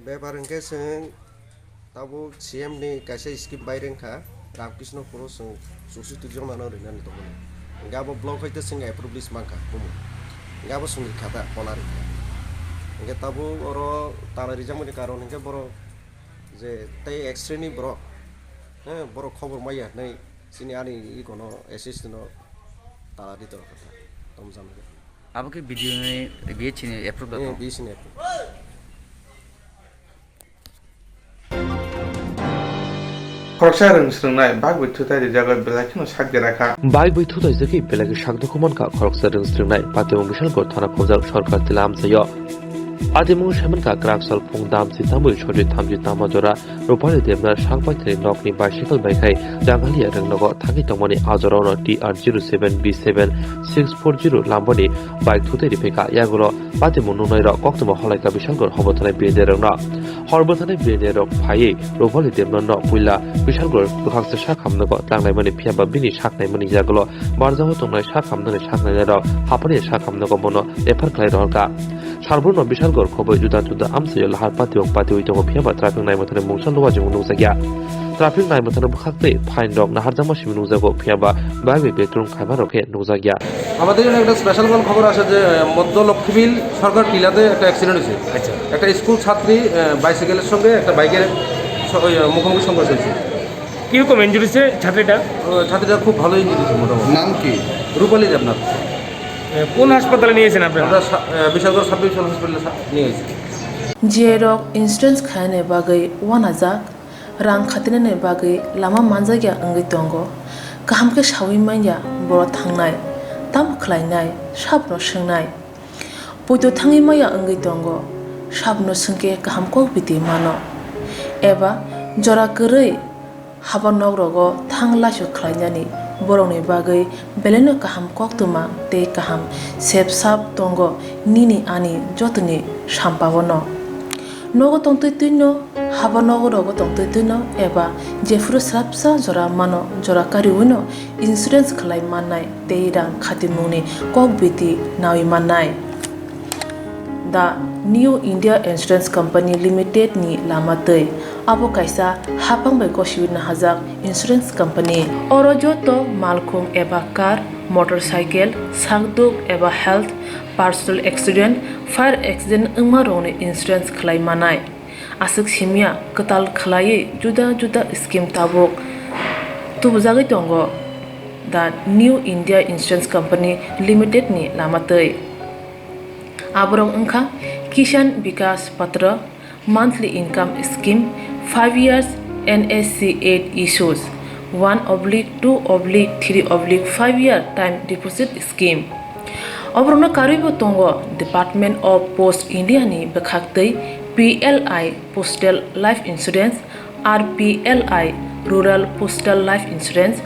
ব্যাপার ইনকে जों তাবো সিএম नि কাছে স্কিপ বাইরেনখা রামকৃষ্ণ পুরো সুসুতি জমানো রিনানি তো মানে গাবো ব্লক হইতে जों এপ্রুভলিস মাকা বুমু গাবো সুনি খাতা পনারি ইনকে তাবো ওর তালা রিজাক মানে কারণ ইনকে বড় যে তাই এক্সট্রেনি বড় হ্যাঁ বড় খবর মাইয়া নাই সিনি আনি ই কোনো অ্যাসিস্ট্যান্ট তালা দিতে কথা তোম জানো আবো কি ভিডিও নে বিয়ে চিনি এপ্রুভ দাও বিয়ে চিনি এপ্রুভ খরচা রংস্রংনাই বাগ বৈথুতারি জায়গায় বেলাকিনো সাগদে রাখা বাই বৈথুতাই জাকি বেলাকি সাগদে কুমনকা খরচা রংস্রংনাই পাতেমং বিশালগড় থানা খোজাল সরকার তিলাম সায় আদিমং সেমনকা গ্রাকসাল ফুং দামসি তামুল ছড়ি থামজি তামাজরা রূপালী দেবনার সাংপাইথরি নকনি বাইসাইকেল বাইখাই জাঙ্গালিয়া রংনগর থাকি তমনি আজরাউন TR07B7 640 লাম্বনি বাইক থুতে রিফেকা ইয়াগুলো পাতেমং নুনাইর কক্তম হলাইকা বিশালগড় হবথানাই বিয়েদে রংনা হরবথানাই বিয়েদে রক ফাইয়ে রূপালী দেবনার পুইলা বিশালগড় দুখাংসে শাখামনগর তাংনাইমানি ফিয়াবা বিনি শাকনাইমানি ইয়াগুলো বারজাহ তংনাই শাখামনানি শাকনাইনার হাপানি শাখামনগর মনো এফার খাই রহকা সার্বর্ণ বিশালগড় খবর জুদা জুদা আমসায় লাহার পাতি ওইতঙ্গ ফিয়াবা ট্রাফিক নাইমথানে মুংসাল লওয়াজং নুজাগিয়া ট্রাফিক নাইমথানে বুখাতে ফাইন রক নাহারজামা সিমি নুজাগো ফিয়াবা বাইবে বেতরুম খাইবা রকে নুজাগিয়া আমাদের জন্য একটা স্পেশাল খবর আসে যে মধ্য লক্ষ্মীবিল সরকার টিলাতে একটা অ্যাক্সিডেন্ট হয়েছে আচ্ছা একটা স্কুল ছাত্রী বাইসাইকেলের সঙ্গে একটা বাইকের মুখোমুখি সংঘর্ষ হয়েছে কিরকম ইঞ্জুরি হয়েছে ছাত্রীটা খুব ভালো ইঞ্জুরি হয়েছে মোটামুটি নাম কি রূপালী দেবনাথ কোন হাসপাতালে নিয়েছেন আপনারা আমরা বিশালগড় সাব ডিভিশন হসপিটালে নিয়ে গেছি জিয়েরক ইন্সুরেন্স খায়নে বাগৈ ওয়ানাজাক রাং খাতিনে বাগৈ লামা মানজাगिया अंगै दंग गाहामके सावै माइया बर' थांनाय ताम खलायनाय साबनो सोंनाय बयदो थाङै माइया अंगै दंग साबनो सोंके गाहामको बिदि मानो एबा जरा गोरै हाबा नगरगो थां लासो खलायनानि बर'नि बागै बेलेनो गाहाम कक्तुमा ते गाहाम सेब साब दंग निनि आनि जतनि साम्पावनो नगो तंतैतैनो हाबा नगरगो तंतैतैनो एबा जेफुरो स्राबसा जरा मानो जरा कारिवनो इन्सुरेन्स खलाय माननाय ते रां खातिमुनि कक बिदि नावि माननाय दा new India insurance company limited नि लामातै abo kaisa hapang bai kosiwina hajak insurance company oro joto malkhung eba car motorcycle sagduk eba health personal accident fire accident ungma rone insurance khlai manai asuk simia katal khlai juda juda scheme tabok tubujagi tongo the new india insurance company limited ni lamatei aborong ungkha kisan vikas patra monthly income scheme 5 years NSC 8 issues 1/2/3/5 year time deposit scheme obrona karibo tongo Department of Post India ni bekhaktei PLI Postal Life Insurance RPLI Rural Postal Life Insurance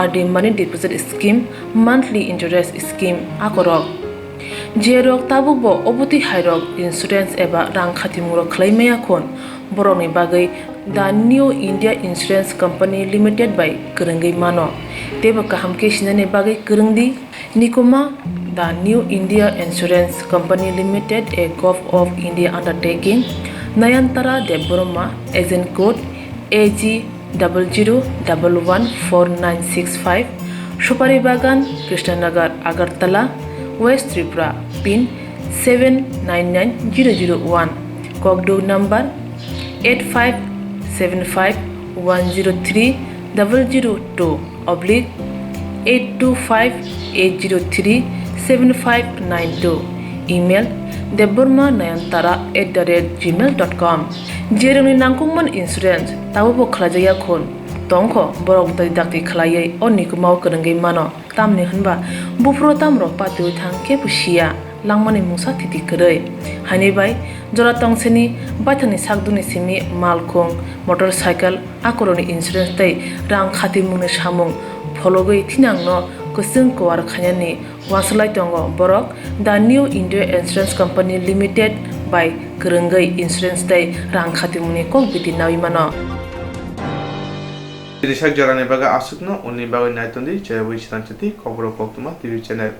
RD Money Deposit Scheme Monthly Interest Scheme akorok jerok tabubo oboti hairok insurance eba rang khatimuro khlaimaya khon boroni bagai the new india insurance company limited by kerengei mano teba kahamke sinane bagai kerengdi nikoma the new india insurance company limited a gov of india undertaking nayantara deboroma agent code AG 00114965 Supari Bagan Krishnanagar Agartala West Tripura pin 799001 Kogdo number 85751002/8258037592 email deborma9antara@gmail.com jeroni nangkungman insurance tawo khlajaya khon tongkho borok dai dakti khlaiye onni kumau kerengei mano tamni hanba bufro tamro patui thang ke pusia langmani mungsa thiti krei hani bai jora tongseni baithani sakduni simi malkhung motorcycle akoroni insurance tei rang khati mungni samung phologoi thinangno kusung kwar khanyani waslai tongo borok the new India Insurance Company Limited by Kurungai Insurance tei rang khati mungni kok biti nawimano Dirisak jarane baga asukno uni bagai naitondi jaya wistan chati kobro koktuma TV channel